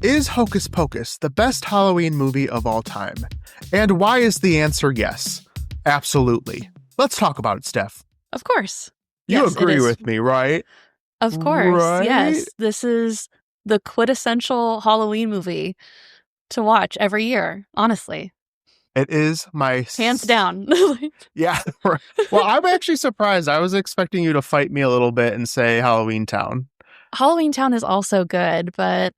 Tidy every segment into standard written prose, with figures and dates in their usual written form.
Is Hocus Pocus the best Halloween movie of all time? And why is the answer yes? Absolutely. Let's talk about it, Steph. Of course. You Yes, agree with me, right? Of course. Right? Yes. This is the quintessential Halloween movie to watch every year, honestly. It is my... Hands down. Yeah. Well, I'm actually surprised. I was expecting you to fight me a little bit and say Halloween Town. Halloween Town is also good, but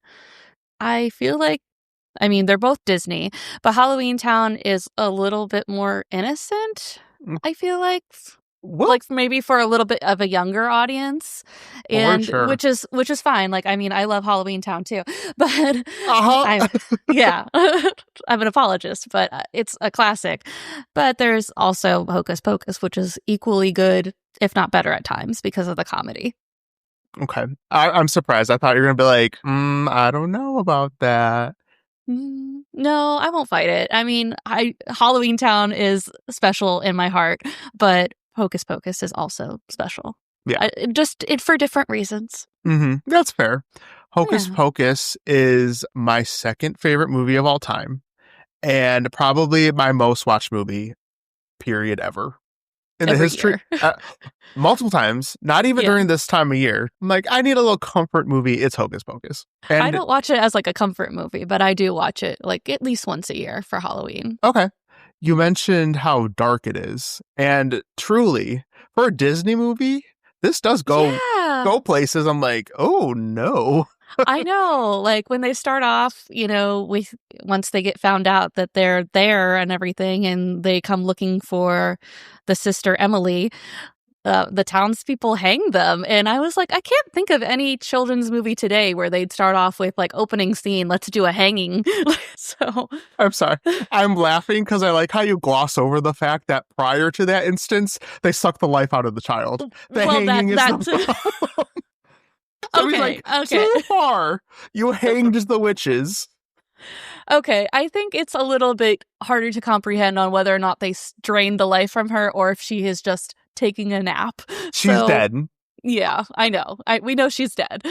I feel like, I mean, they're both Disney, but Halloween Town is a little bit more innocent, I feel like. What? Like maybe for a little bit of a younger audience, and sure. which is fine. Like, I mean, I love Halloween Town too, but yeah, I'm an apologist, but it's a classic. But there's also Hocus Pocus, which is equally good, if not better at times, because of the comedy. Okay, I'm surprised. I thought you were gonna be like, I don't know about that. No, I won't fight it. I mean, Halloween Town is special in my heart, but Hocus Pocus is also special. Yeah. Just for different reasons. Mm-hmm. That's fair. Hocus Pocus is my second favorite movie of all time, and probably my most watched movie, period, ever. In Every the history, multiple times, not even during this time of year. I'm like, I need a little comfort movie. It's Hocus Pocus. And I don't watch it as like a comfort movie, but I do watch it like at least once a year for Halloween. Okay. You mentioned how dark it is. And truly, for a Disney movie, this does go places. I'm like, oh no. I know, like when they start off, once they get found out that they're there and everything, and they come looking for the sister Emily, the townspeople hang them. And I was like, I can't think of any children's movie today where they'd start off with like opening scene, let's do a hanging. So I'm sorry. I'm laughing because I like how you gloss over the fact that prior to that instance, they suck the life out of the child. The hanging is the problem. So okay. Too far. You hanged the witches. Okay, I think it's a little bit harder to comprehend on whether or not they drained the life from her or if she is just taking a nap. She's dead. Yeah, I know. We know she's dead.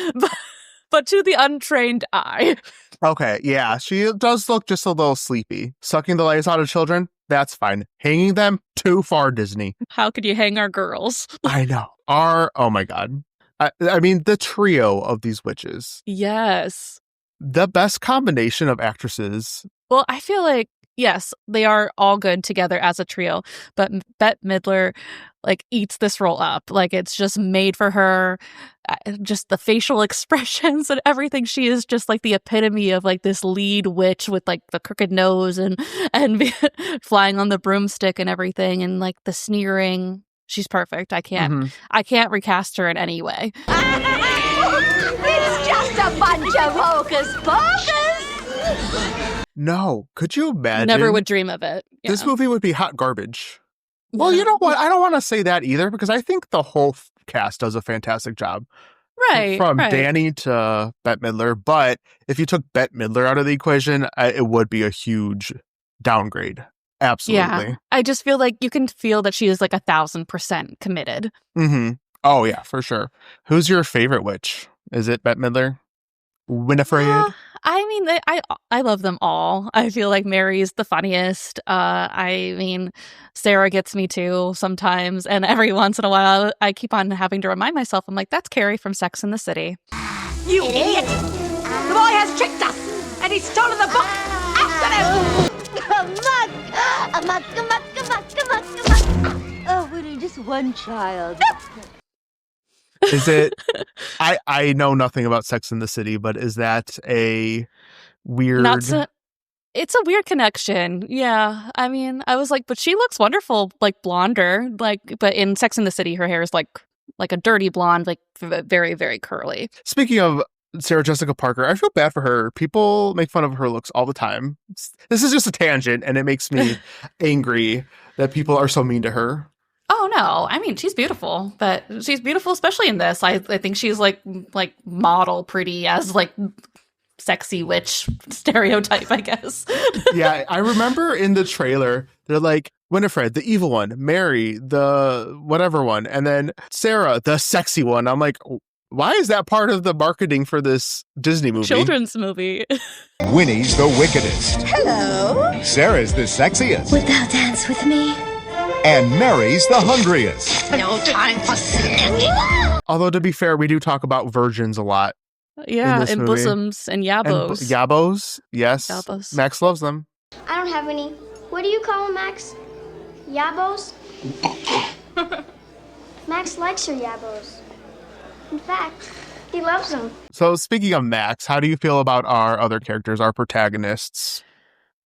But to the untrained eye. Okay, yeah, she does look just a little sleepy. Sucking the life out of children, that's fine. Hanging them, too far, Disney. How could you hang our girls? I know. Oh my God. I mean, the trio of these witches. Yes. The best combination of actresses. Well, I feel like, yes, they are all good together as a trio, but Bette Midler, like, eats this role up. Like, it's just made for her. Just the facial expressions and everything. She is just, like, the epitome of, like, this lead witch with, like, the crooked nose and flying on the broomstick and everything, and, like, the sneering. She's perfect. I can't recast her in any way. It's just a bunch of hocus pocus. No, could you imagine? Never would dream of it. Yeah. This movie would be hot garbage. Well, you know what? I don't want to say that either, because I think the whole cast does a fantastic job. Right. From Danny to Bette Midler. But if you took Bette Midler out of the equation, it would be a huge downgrade. Absolutely. Yeah. I just feel like you can feel that she is like 1,000% committed. Mm-hmm. Oh, yeah, for sure. Who's your favorite witch? Is it Bette Midler? Winifred? I mean, I love them all. I feel like Mary's the funniest. I mean, Sarah gets me too sometimes. And every once in a while, I keep on having to remind myself, I'm like, that's Carrie from Sex and the City. You idiot! The boy has tricked us! And he's stolen the book! After him! A muck. Oh, Winnie, just one child. Is it... I know nothing about Sex and the City, but is that a weird... It's a weird connection. Yeah. I mean, I was like, but she looks wonderful, like blonder. Like, but in Sex and the City, her hair is like a dirty blonde, like very, very curly. Speaking of Sarah Jessica Parker, I feel bad for her. People make fun of her looks all the time. This is just a tangent, and it makes me angry that people are so mean to her. Oh, no. I mean, she's beautiful, but she's beautiful, especially in this. I think she's like model pretty as like sexy witch stereotype, I guess. Yeah, I remember in the trailer, they're like, Winifred, the evil one, Mary, the whatever one, and then Sarah, the sexy one. I'm like, Why is that part of the marketing for this Disney movie? Children's movie. Winnie's the wickedest. Hello. Sarah's the sexiest. Will thou dance with me? And Mary's the hungriest. No time for singing. Although, to be fair, we do talk about virgins a lot. Yeah, and movie. Bosoms and yabos. And yabos, yes. Yabos. Max loves them. I don't have any. What do you call them, Max? Yabos? Max likes your yabos. In fact, he loves them. So speaking of Max, how do you feel about our other characters, our protagonists?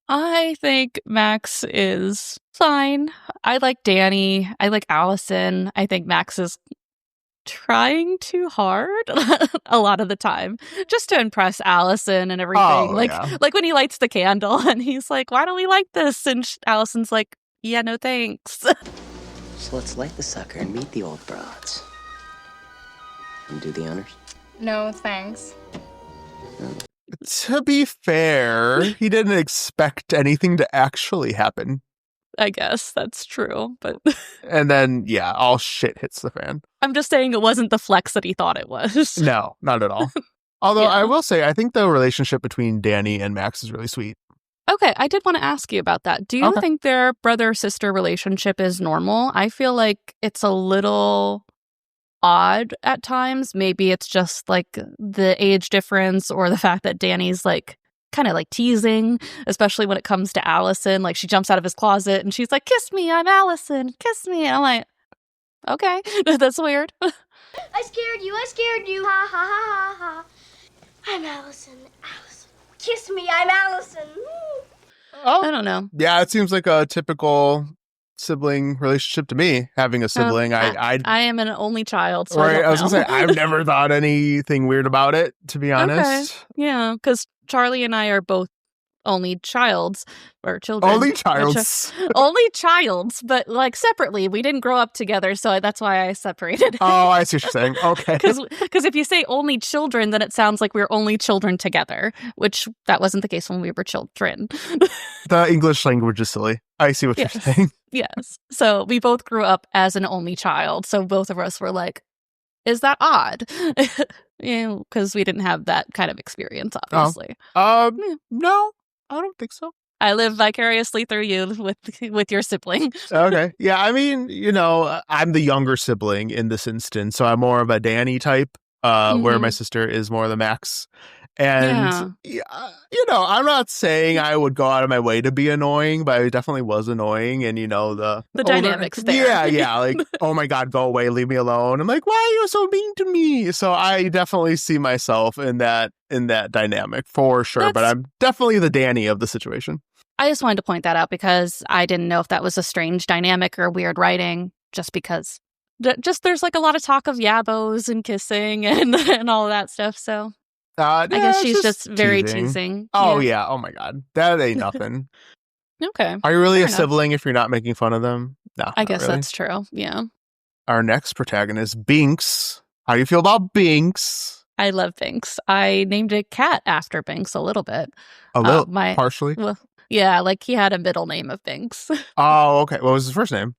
I think Max is fine. I like Danny. I like Allison. I think Max is trying too hard a lot of the time just to impress Allison and everything. Like when he lights the candle and he's like, why don't we light this? And Allison's like, yeah, no thanks. So let's light the sucker and meet the old broads. And do the honors? No, thanks. To be fair, he didn't expect anything to actually happen. I guess that's true, but... And then, yeah, all shit hits the fan. I'm just saying it wasn't the flex that he thought it was. No, not at all. Although I will say, I think the relationship between Danny and Max is really sweet. Okay, I did want to ask you about that. Do you think their brother-sister relationship is normal? I feel like it's a little odd at times. Maybe it's just like the age difference or the fact that Danny's like kind of like teasing, especially when it comes to Allison. Like she jumps out of his closet and she's like, kiss me, I'm Allison, kiss me. And I'm like, okay, that's weird. I scared you, ha ha ha ha ha. I'm Allison. Kiss me, I'm Allison. Oh, I don't know. Yeah, it seems like a typical sibling relationship to me, having a sibling. I am an only child, so right, I was gonna say, I've never thought anything weird about it, to be honest. Okay. Yeah, because Charlie and I are both only childs or children. Only childs. Only childs, but like separately. We didn't grow up together, so that's why I separated. Oh, I see what you're saying. Okay. Because if you say only children, then it sounds like we're only children together, which that wasn't the case when we were children. The English language is silly. I see what you're saying. Yes. So we both grew up as an only child, so both of us were like, is that odd? Because we didn't have that kind of experience, obviously. No, I don't think so. I live vicariously through you with your sibling. Okay. Yeah, I mean, I'm the younger sibling in this instance, so I'm more of a Danny type, where my sister is more the Max. And, I'm not saying I would go out of my way to be annoying, but I definitely was annoying. And, the dynamics there. Yeah. Like, oh my God, go away, leave me alone. I'm like, why are you so mean to me? So I definitely see myself in that dynamic for sure. But I'm definitely the Danny of the situation. I just wanted to point that out because I didn't know if that was a strange dynamic or weird writing, just because there's like a lot of talk of yabos and kissing and all of that stuff. So. I guess she's just very teasing. Oh, yeah. Oh, my God. That ain't nothing. Okay. Are you really a sibling if you're not making fun of them? No. I guess really. that's true. Yeah. Our next protagonist, Binx. How do you feel about Binx? I love Binx. I named a cat after Binx a little bit. Partially? Well, yeah, like he had a middle name of Binx. Oh, okay. What was his first name?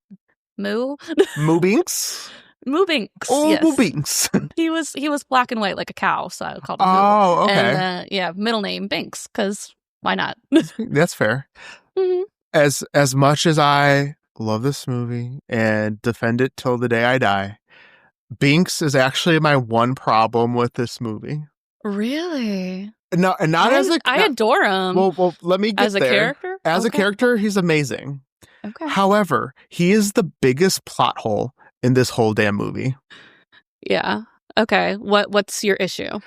Moo. Moo Binx? Moo Binx. Oh, yes. Moo Binx. He was black and white like a cow, so I called him Moo. Oh, okay. And middle name Binx, because why not? That's fair. Mm-hmm. As much as I love this movie and defend it till the day I die, Binx is actually my one problem with this movie. Really? No, and not I adore him. Well, let me get as a character. As a character, he's amazing. Okay. However, he is the biggest plot hole in this whole damn movie. Yeah. Okay. What's your issue?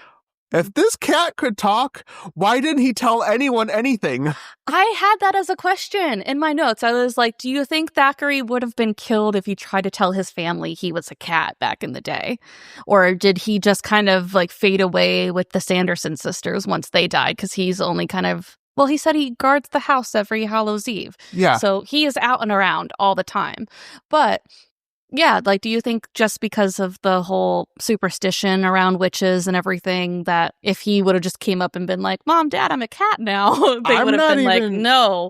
If this cat could talk, why didn't he tell anyone anything? I had that as a question in my notes. I was like, do you think Thackery would have been killed if he tried to tell his family he was a cat back in the day? Or did he just kind of like fade away with the Sanderson sisters once they died? Because he's only kind of... Well, he said he guards the house every Hallows Eve. Yeah. So he is out and around all the time. But... yeah, like, do you think just because of the whole superstition around witches and everything that if he would have just came up and been like, Mom, Dad, I'm a cat now, they would have been like, no.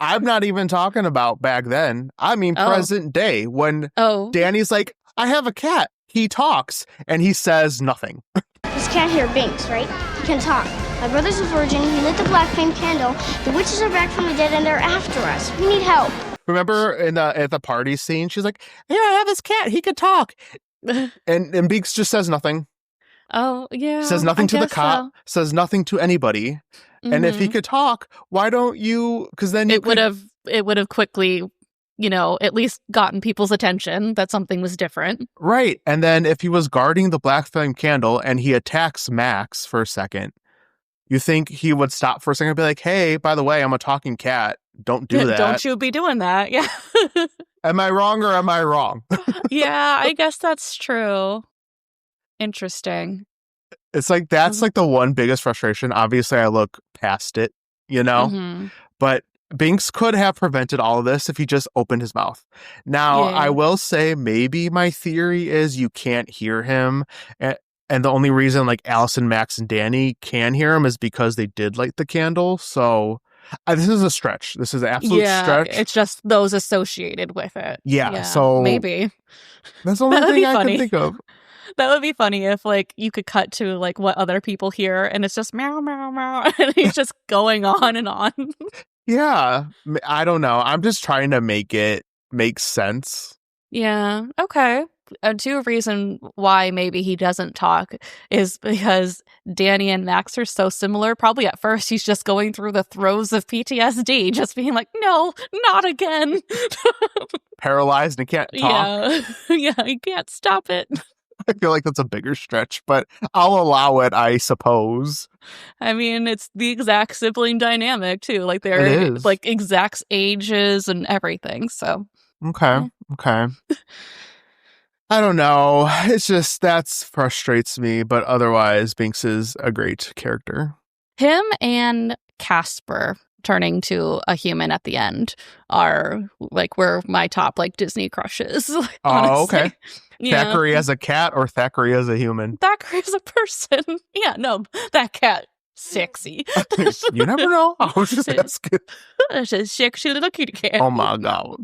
I'm not even talking about back then. I mean, present day when Danny's like, I have a cat. he talks and he says nothing. This cat here, Binx, right? He can talk. My brother's a virgin. He lit the black flame candle. The witches are back from the dead and they're after us. We need help. Remember at the party scene, she's like, "Here, I have this cat. He could talk." and Binx just says nothing. Oh, yeah. Says nothing to the cop. So. Says nothing to anybody. Mm-hmm. And if he could talk, why don't you? Because then it would have quickly, at least gotten people's attention that something was different. Right. And then if he was guarding the black flame candle and he attacks Max for a second, you think he would stop for a second and be like, "Hey, by the way, I'm a talking cat. Don't do that. Don't you be doing that." Yeah. Am I wrong or am I wrong? Yeah, I guess that's true. Interesting. It's like, that's like the one biggest frustration. Obviously, I look past it, Mm-hmm. But Binx could have prevented all of this if he just opened his mouth. Now, I will say maybe my theory is you can't hear him. And the only reason like Allison, Max, and Danny can hear him is because they did light the candle. So this is a stretch. This is an absolute stretch. It's just those associated with it. Yeah. So maybe. That's the only thing I can think of. That would be funny if like you could cut to like what other people hear and it's just meow, meow, meow. And he's just going on and on. Yeah. I don't know. I'm just trying to make it make sense. Yeah. Okay. Two reason why maybe he doesn't talk is because Danny and Max are so similar. Probably at first he's just going through the throes of PTSD, just being like, "No, not again." Paralyzed and can't talk. Yeah, he can't stop it. I feel like that's a bigger stretch, but I'll allow it, I suppose. I mean, it's the exact sibling dynamic too. Like they're like exact ages and everything. So okay. I don't know. It's just that frustrates me, but otherwise, Binx is a great character. Him and Casper turning to a human at the end are like were my top like Disney crushes. Oh, okay. Yeah. Thackery as a cat or Thackery as a human? Thackery as a person. Yeah, no, that cat. Sexy. You never know. I was just asking. It's a sexy little kitty cat. Oh my God.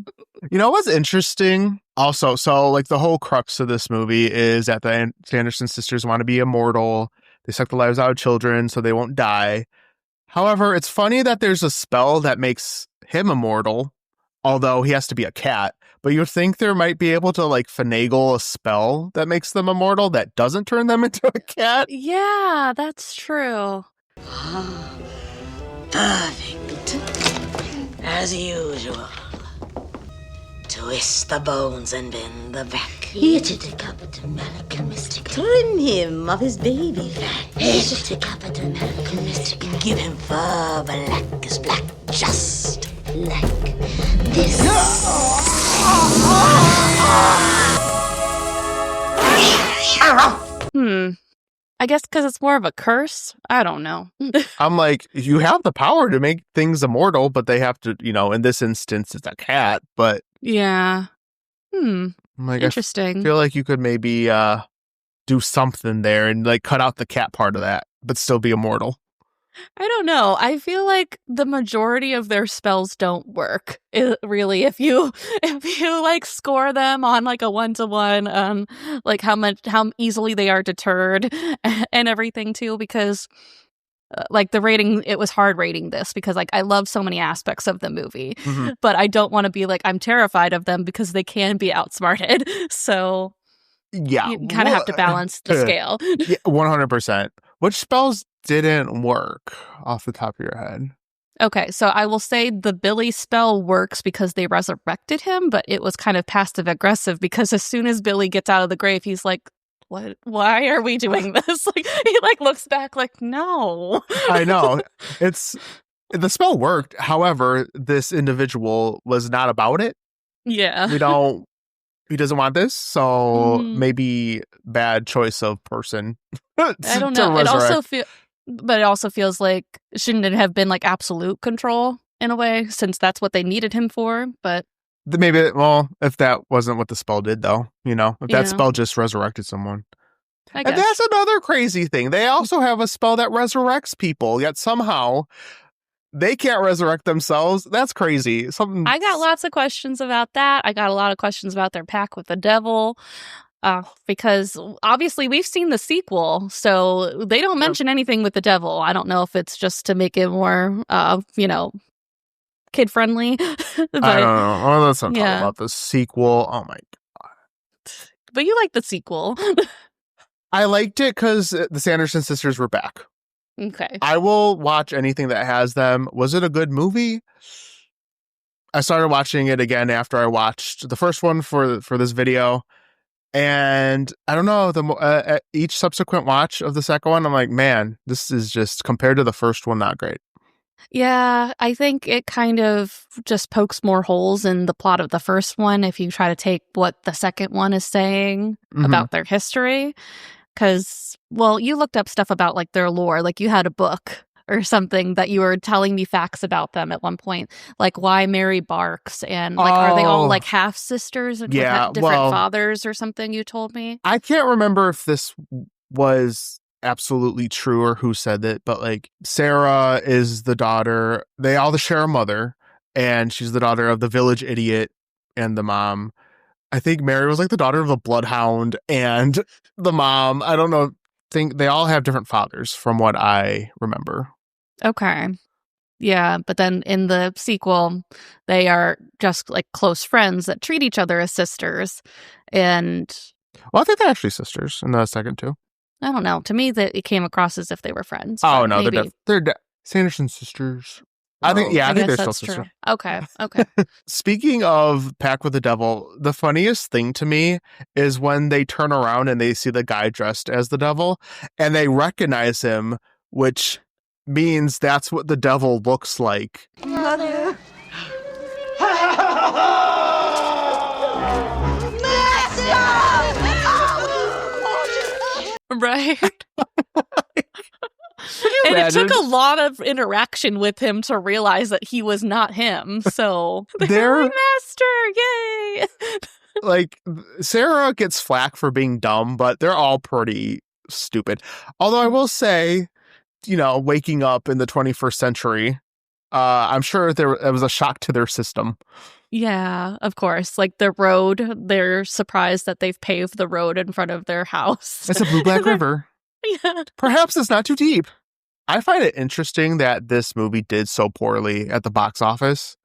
You know what's interesting? Also, so like the whole crux of this movie is that the Sanderson sisters want to be immortal. They suck the lives out of children so they won't die. However, it's funny that there's a spell that makes him immortal, although he has to be a cat. But you think there might be able to like finagle a spell that makes them immortal that doesn't turn them into a cat? Yeah, that's true. Perfect. As usual. Twist the bones and bend the back. Here to take up a Dominican mystic. Trim him of his baby fat. Here to take up a Dominican mystic. Give him fur black as black, just like this. I guess because it's more of a curse. I don't know. I'm like, you have the power to make things immortal, but they have to, in this instance, it's a cat, but... Yeah. Like, interesting. I feel like you could maybe do something there and like cut out the cat part of that, but still be immortal. I don't know. I feel like the majority of their spells don't work. Really, if you like score them on like a 1-to-1, like how easily they are deterred and everything too, because like the rating, it was hard rating this because like I love so many aspects of the movie, but I don't want to be like I'm terrified of them because they can be outsmarted. So yeah, you kind of have to balance the scale. Yeah, 100%. Which spells didn't work off the top of your head? Okay, so I will say the Billy spell works because they resurrected him, but it was kind of passive aggressive because as soon as Billy gets out of the grave, he's like, "What? Why are we doing this?" Like he like looks back like, "No." I know. The spell worked. However, this individual was not about it. Yeah. He doesn't want this, so maybe bad choice of person. I don't know. It also feels like shouldn't it have been like absolute control in a way, since that's what they needed him for? But maybe, well, if that wasn't what the spell did, though, if that spell just resurrected someone. I guess. And that's another crazy thing. They also have a spell that resurrects people, yet somehow they can't resurrect themselves. That's crazy. I got lots of questions about that. I got a lot of questions about their pact with the devil. Because obviously we've seen the sequel, so they don't mention anything with the devil. I don't know if it's just to make it more, kid friendly. I don't know. Oh, let's not talk about the sequel. Oh my god! But you like the sequel. I liked it because the Sanderson sisters were back. Okay. I will watch anything that has them. Was it a good movie? I started watching it again after I watched the first one for this video. And I don't know, each subsequent watch of the second one, I'm like, man, this is just, compared to the first one, not great. Yeah, I think it kind of just pokes more holes in the plot of the first one if you try to take what the second one is saying about their history. Because, well, you looked up stuff about like their lore, like you had a book or something that you were telling me facts about them at one point, like why Mary barks and like are they all like half sisters and with different fathers or something you told me? I can't remember if this was absolutely true or who said it, but like Sarah is the daughter. They all share a mother, and she's the daughter of the village idiot and the mom. I think Mary was like the daughter of a bloodhound and the mom. I don't know. Think they all have different fathers from what I remember. Okay. Yeah, but then in the sequel, they are just like close friends that treat each other as sisters. And well, I think they're actually sisters in the second too. I don't know. To me, that it came across as if they were friends. Oh no, they're Sanderson sisters. I think they're still sisters. True. Okay. Speaking of Pact with the Devil, the funniest thing to me is when they turn around and they see the guy dressed as the devil and they recognize him, which means that's what the devil looks like. Mother. Right. And it took a lot of interaction with him to realize that he was not him. So they're master, yay! Like Sarah gets flack for being dumb, but they're all pretty stupid. Although I will say, waking up in the 21st century, I'm sure it was a shock to their system. Yeah, of course. Like the road, they're surprised that they've paved the road in front of their house. It's a blue black river. Yeah. Perhaps it's not too deep. I find it interesting that this movie did so poorly at the box office,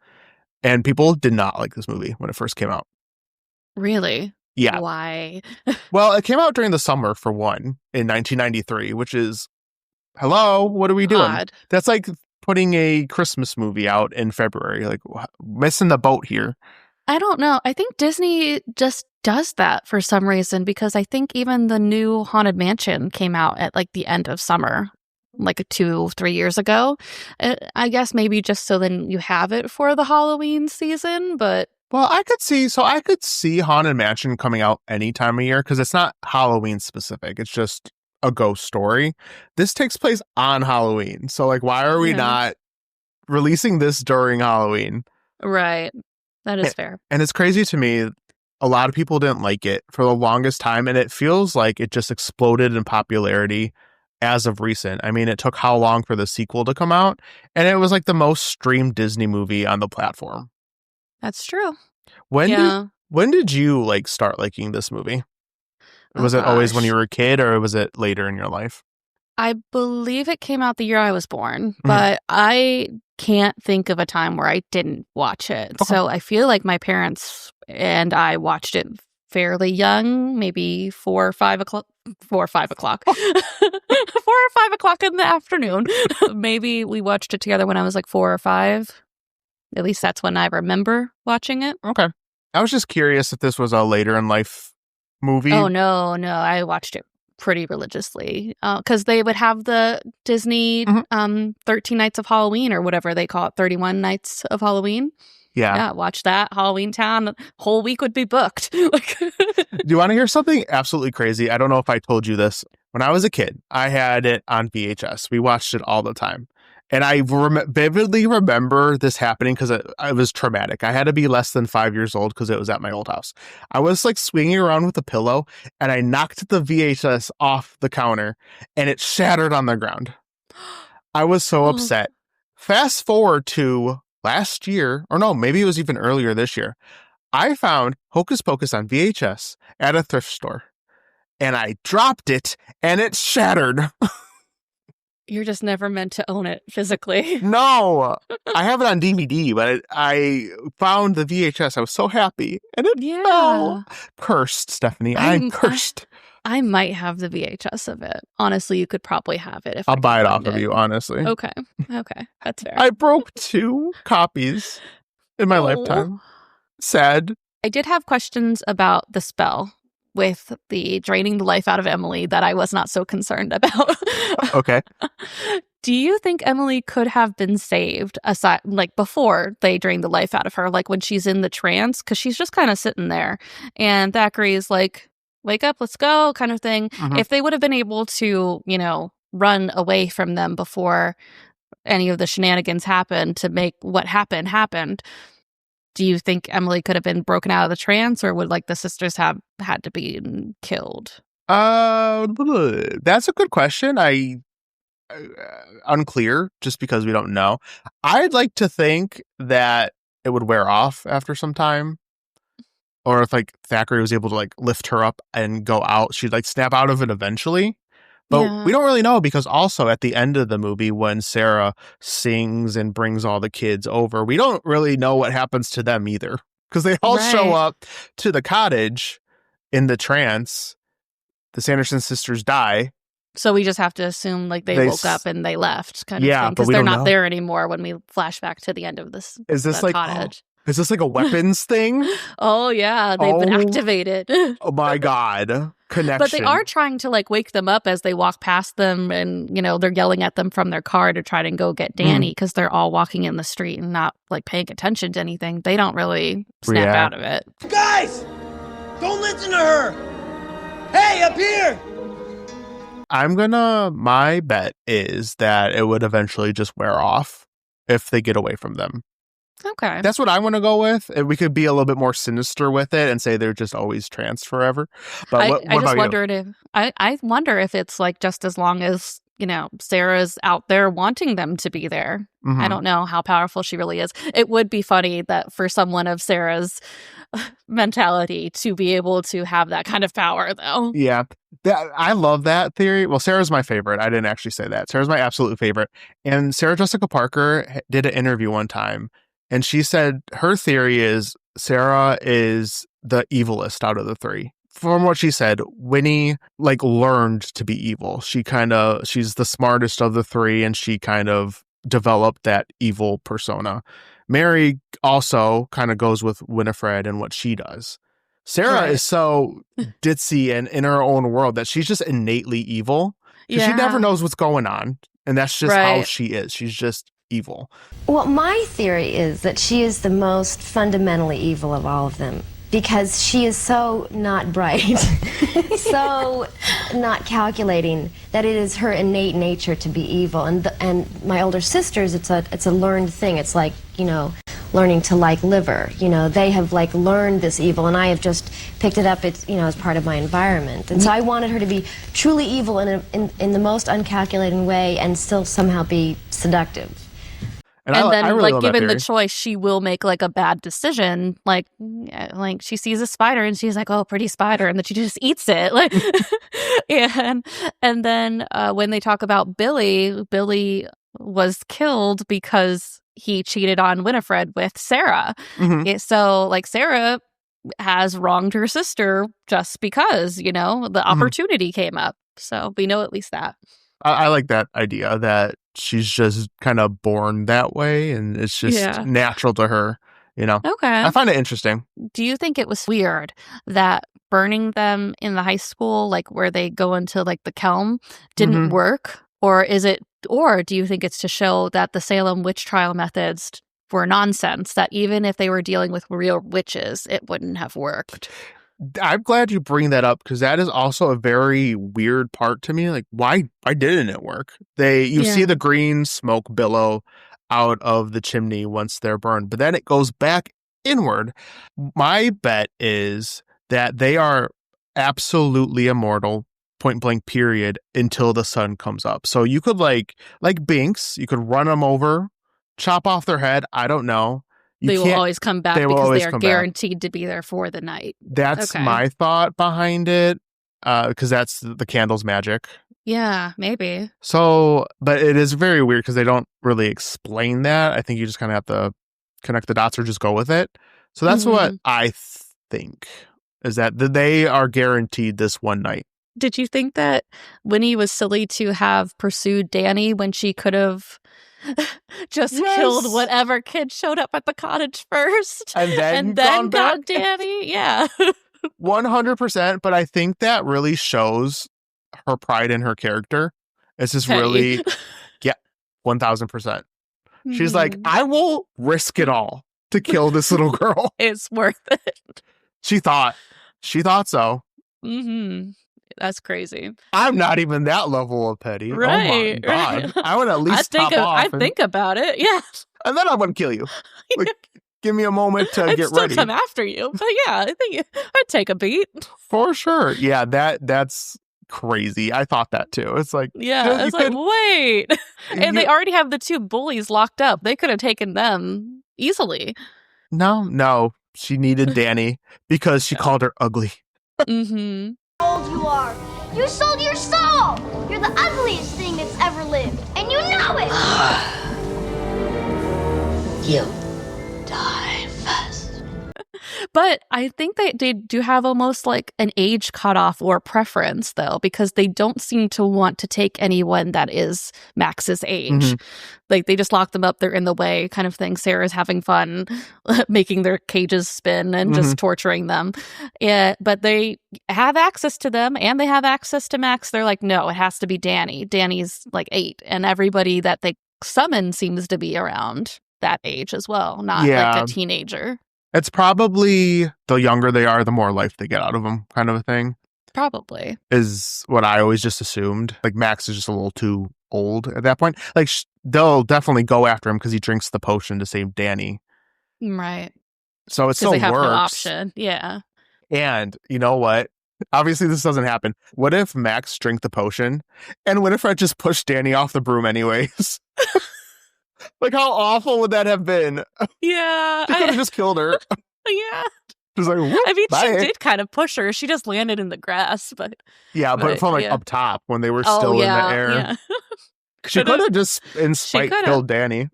and people did not like this movie when it first came out. Really? Yeah. Why? Well, it came out during the summer for one in 1993, which is, hello, what are we doing? Odd. That's like putting a Christmas movie out in February, like missing the boat here. I don't know. I think Disney just does that for some reason, because I think even the new Haunted Mansion came out at like the end of summer, like 2-3 years ago. I guess maybe just so then you have it for the Halloween season, but... Well, I could see Haunted Mansion coming out any time of year because it's not Halloween specific. It's just a ghost story. This takes place on Halloween. So like, why are we not releasing this during Halloween? Right. That is fair. And it's crazy to me. A lot of people didn't like it for the longest time, and it feels like it just exploded in popularity as of recent. I mean, it took how long for the sequel to come out, and it was like the most streamed Disney movie on the platform. That's true. When did you like start liking this movie? Was it always when you were a kid, or was it later in your life? I believe it came out the year I was born, but I can't think of a time where I didn't watch it. Okay. So I feel like my parents and I watched it fairly young, maybe 4 or 5 o'clock. 4 or 5 o'clock. 4 or 5 o'clock in the afternoon. Maybe we watched it together when I was like 4 or 5. At least that's when I remember watching it. Okay. I was just curious if this was a later in life movie. Oh, no. I watched it pretty religiously because they would have the Disney 13 Nights of Halloween or whatever they call it, 31 Nights of Halloween. Yeah, watch that. Halloween Town, the whole week would be booked. Do you want to hear something absolutely crazy? I don't know if I told you this. When I was a kid, I had it on VHS. We watched it all the time. And I vividly remember this happening because it was traumatic. I had to be less than 5 years old because it was at my old house. I was like swinging around with a pillow and I knocked the VHS off the counter and it shattered on the ground. I was so upset. Fast forward to last year, or no, maybe it was even earlier this year. I found Hocus Pocus on VHS at a thrift store. and I dropped it and it shattered. You're just never meant to own it physically. No, I have it on DVD, but I found the VHS. I was so happy, and it fell. Cursed, Stephanie. I'm cursed. I might have the VHS of it. Honestly, you could probably have it. If I'll buy it off of you, honestly. Okay, that's fair. I broke 2 copies in my lifetime. Sad. I did have questions about the spell with the draining the life out of Emily that I was not so concerned about. Okay. Do you think Emily could have been saved aside, like before they drained the life out of her, like when she's in the trance? Because she's just kind of sitting there, and Thackery is like, "Wake up, let's go," kind of thing. Mm-hmm. If they would have been able to, run away from them before any of the shenanigans happened to make what happened. Do you think Emily could have been broken out of the trance, or would the sisters have had to be killed? That's a good question. Unclear, just because we don't know. I'd like to think that it would wear off after some time, or if Thackery was able to lift her up and go out, she'd snap out of it eventually. But we don't really know, because also at the end of the movie, when Sarah sings and brings all the kids over, we don't really know what happens to them either, because they all show up to the cottage in the trance. The Sanderson sisters die. So we just have to assume they woke up and they left, kind of thing, because they're not there anymore when we flash back to the end of this. Is this cottage? Is this a weapons thing? Oh yeah, they've been activated. Oh my God. Connection. But they are trying to wake them up as they walk past them, and they're yelling at them from their car to try to go get Danny, because they're all walking in the street and not paying attention to anything. They don't really snap out of it. Guys, don't listen to her. Hey, up here. My bet is that it would eventually just wear off if they get away from them. Okay. That's what I want to go with. We could be a little bit more sinister with it and say they're just always trans forever. But I just wondered if I wonder if it's just as long as Sarah's out there wanting them to be there. Mm-hmm. I don't know how powerful she really is. It would be funny that for someone of Sarah's mentality to be able to have that kind of power, though. Yeah. I love that theory. Well, Sarah's my favorite. I didn't actually say that. Sarah's my absolute favorite. And Sarah Jessica Parker did an interview one time, and she said her theory is Sarah is the evilest out of the 3. From what she said, Winnie learned to be evil. She's the smartest of the 3, and she kind of developed that evil persona. Mary also kind of goes with Winifred and what she does. Sarah is so ditzy and in her own world that she's just innately evil. She never knows what's going on, and that's just how she is. She's just evil. Well, my theory is that she is the most fundamentally evil of all of them, because she is so not bright, so not calculating, that it is her innate nature to be evil. And my older sisters, it's a learned thing. It's learning to like liver. They have learned this evil, and I have just picked it up. It's as part of my environment. And so I wanted her to be truly evil in the most uncalculating way, and still somehow be seductive. And then, really given the choice, she will make a bad decision. She sees a spider and she's like, "Oh, pretty spider," and then she just eats it. And then when they talk about Billy was killed because he cheated on Winifred with Sarah. Mm-hmm. So Sarah has wronged her sister just because the opportunity came up. So we know at least that. I like that idea that she's just kind of born that way, and it's just natural to her, Okay. I find it interesting. Do you think it was weird that burning them in the high school, where they go into the Kelm, didn't work? Or do you think it's to show that the Salem witch trial methods were nonsense, that even if they were dealing with real witches, it wouldn't have worked? I'm glad you bring that up, because that is also a very weird part to me. Why didn't it work? You see the green smoke billow out of the chimney once they're burned, but then it goes back inward. My bet is that they are absolutely immortal, point blank period, until the sun comes up. So you could like Binx, you could run them over, chop off their head. I don't know. They will always come back because they are guaranteed to be there for the night. That's my thought behind it. because that's the candle's magic. Yeah, maybe. So, but it is very weird because they don't really explain that. I think you just kind of have to connect the dots or just go with it. So that's what I think, is that they are guaranteed this one night. Did you think that Winnie was silly to have pursued Danny when she could have just killed whatever kid showed up at the cottage first? And then got Danny? Yeah. 100%. But I think that really shows her pride in her character. It's just really, 1000%. She's like, I will risk it all to kill this little girl. It's worth it. She thought so. Mm-hmm. That's crazy. I'm not even that level of petty. Right. Oh my God. I would at least top off. I think about it. Yeah. And then I'm going to kill you. Like, give me a moment to get ready. I'd still come after you. But yeah, I think I'd take a beat. For sure. Yeah, that's crazy. I thought that too. It's like, yeah, it's like, wait. And they already have the two bullies locked up. They could have taken them easily. No. She needed Danny because she called her ugly. Mm-hmm. How old you are. You sold your soul. You're the ugliest thing that's ever lived. And you know it. You die first. But I think they do have almost like an age cutoff or preference, though, because they don't seem to want to take anyone that is Max's age. Mm-hmm. Like, they just lock them up, they're in the way kind of thing. Sarah's having fun making their cages spin and just torturing them. Yeah, but they have access to them and they have access to Max. They're like, no, it has to be Danny. Danny's like 8, and everybody that they summon seems to be around that age as well, not like a teenager. It's probably the younger they are, the more life they get out of them, kind of a thing. Probably. Is what I always just assumed. Like, Max is just a little too old at that point. Like, they'll definitely go after him because he drinks the potion to save Danny. Right. So it still works. They have no option. Yeah. And you know what? Obviously, this doesn't happen. What if Max drank the potion and Winifred just pushed Danny off the broom anyways? Like, how awful would that have been? Yeah. She could have just killed her. Yeah. She's like, whoop, I mean, bye. She did kind of push her. She just landed in the grass, but... Yeah, but from up top when they were still in the air. Yeah. She could have just, in spite, killed Danny.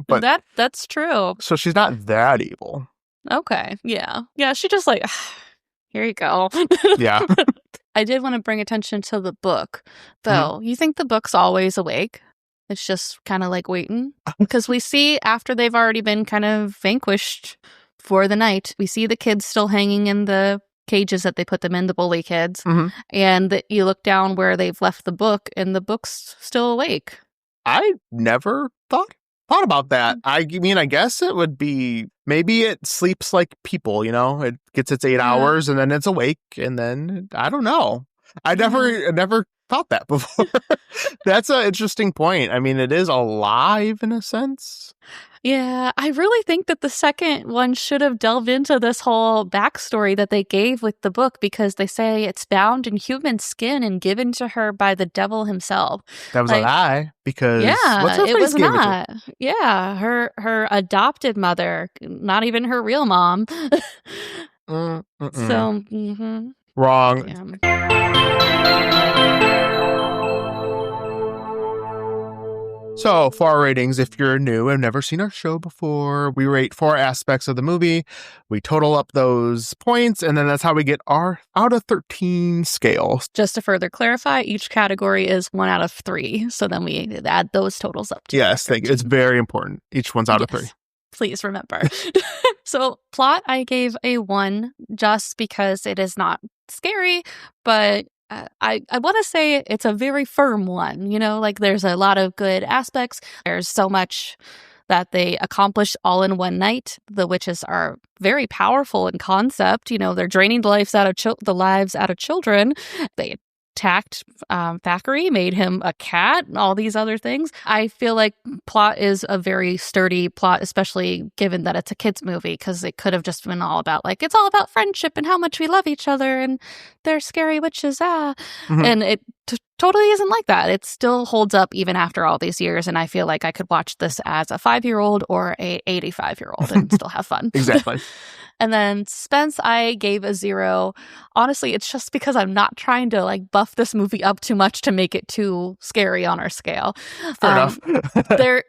But that's true. So she's not that evil. Okay, yeah. Yeah, she just like, here you go. Yeah. I did want to bring attention to the book, though. Mm-hmm. You think the book's always awake? It's just kind of like waiting? Because we see after they've already been kind of vanquished for the night, we see the kids still hanging in the cages that they put them in, the bully kids. Mm-hmm. And you look down where they've left the book, and the book's still awake. I never thought about that. I mean, I guess it would be, maybe it sleeps like people, you know? It gets its 8 hours, and then it's awake, and then, I don't know. I never thought that before. That's an interesting point. I mean, it is alive in a sense. Yeah, I really think that the second one should have delved into this whole backstory that they gave with the book, because they say it's bound in human skin and given to her by the devil himself. That was a lie, because it was not. Yeah, her adopted mother, not even her real mom. So, wrong. Yeah. So, for our ratings, if you're new and never seen our show before, we rate 4 aspects of the movie. We total up those points, and then that's how we get our out of 13 scale. Just to further clarify, each category is 1 out of 3. So then we add those totals up to Yes, thank you. It's very important. Each one's out of 3. Please remember. So, plot, I gave a 1 just because it is not scary, but I want to say it's a very firm 1, you know, like there's a lot of good aspects. There's so much that they accomplish all in one night. The witches are very powerful in concept. You know, they're draining the lives out of children. They attacked Thackery, made him a cat, and all these other things. I feel like plot is a very sturdy plot, especially given that it's a kids movie, because it could have just been all about like, it's all about friendship and how much we love each other and they're scary witches, and it totally isn't like that. It still holds up even after all these years, and I feel like I could watch this as a 5-year-old or a 85-year-old and still have fun. Exactly. And then suspense, I gave a 0. Honestly, it's just because I'm not trying to like buff this movie up too much to make it too scary on our scale. Fair enough.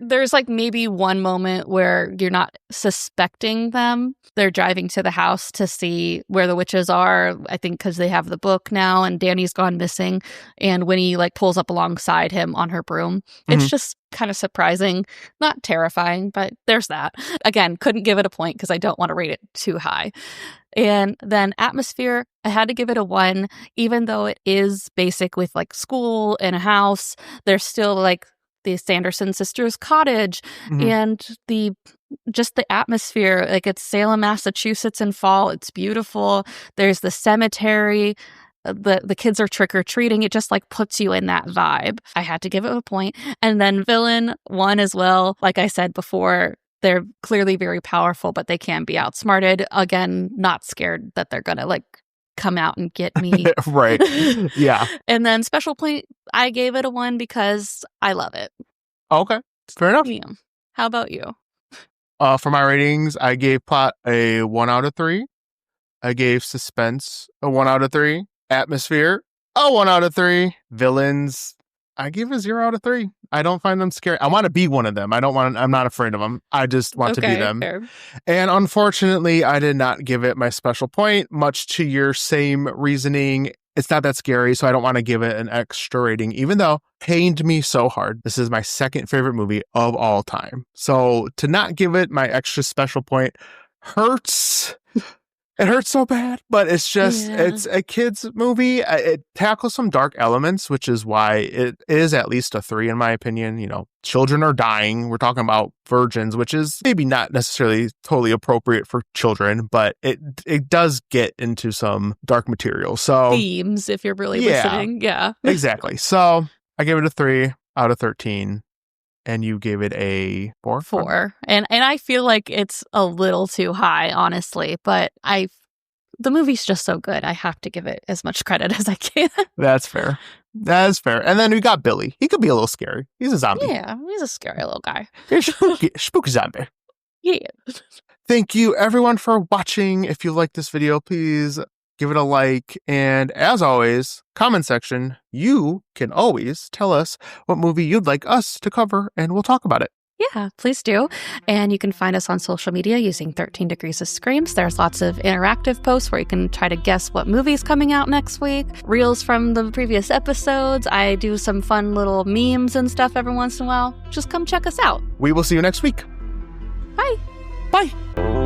There's like maybe one moment where you're not suspecting them. They're driving to the house to see where the witches are, I think because they have the book now, and Danny's gone missing, and Winnie like pulls up alongside him on her broom. It's just kind of surprising, not terrifying, but there's that. Again, couldn't give it a point because I don't want to rate it too high. And then atmosphere, I had to give it a 1, even though it is basic with like school and a house. There's still like the Sanderson sisters' cottage and the atmosphere. Like it's Salem, Massachusetts in fall. It's beautiful. There's the cemetery. The kids are trick-or-treating. It just like puts you in that vibe. I had to give it a point. And then villain 1 as well. Like I said before, they're clearly very powerful, but they can be outsmarted. Again, not scared that they're gonna like come out and get me. Right. Yeah. And then special point, I gave it a 1 because I love it. Okay. Fair enough. Yeah. How about you? For my ratings, I gave plot a 1 out of 3. I gave suspense a 1 out of 3. Atmosphere, a 1 out of 3. Villains, I give a 0 out of 3. I don't find them scary. I want to be one of them. I'm not afraid of them. I just want to be them. Fair. And unfortunately, I did not give it my special point, much to your same reasoning. It's not that scary, so I don't want to give it an extra rating, even though it pained me so hard. This is my second favorite movie of all time. So to not give it my extra special point hurts. It hurts so bad, but it's just, it's a kid's movie. It tackles some dark elements, which is why it is at least a 3 in my opinion. You know, children are dying. We're talking about virgins, which is maybe not necessarily totally appropriate for children, but it does get into some dark material. So themes, if you're really listening. Yeah, exactly. So I gave it a 3 out of 13. And you gave it a 4? 4. And I feel like it's a little too high, honestly. But the movie's just so good. I have to give it as much credit as I can. That's fair. That's fair. And then we got Billy. He could be a little scary. He's a zombie. Yeah, he's a scary little guy. Spooky zombie. Yeah. Thank you, everyone, for watching. If you like this video, please give it a like. And as always, comment section, you can always tell us what movie you'd like us to cover, and we'll talk about it. Yeah, please do. And you can find us on social media using 13 Degrees of Screams. There's lots of interactive posts where you can try to guess what movie's coming out next week. Reels from the previous episodes. I do some fun little memes and stuff every once in a while. Just come check us out. We will see you next week. Bye. Bye.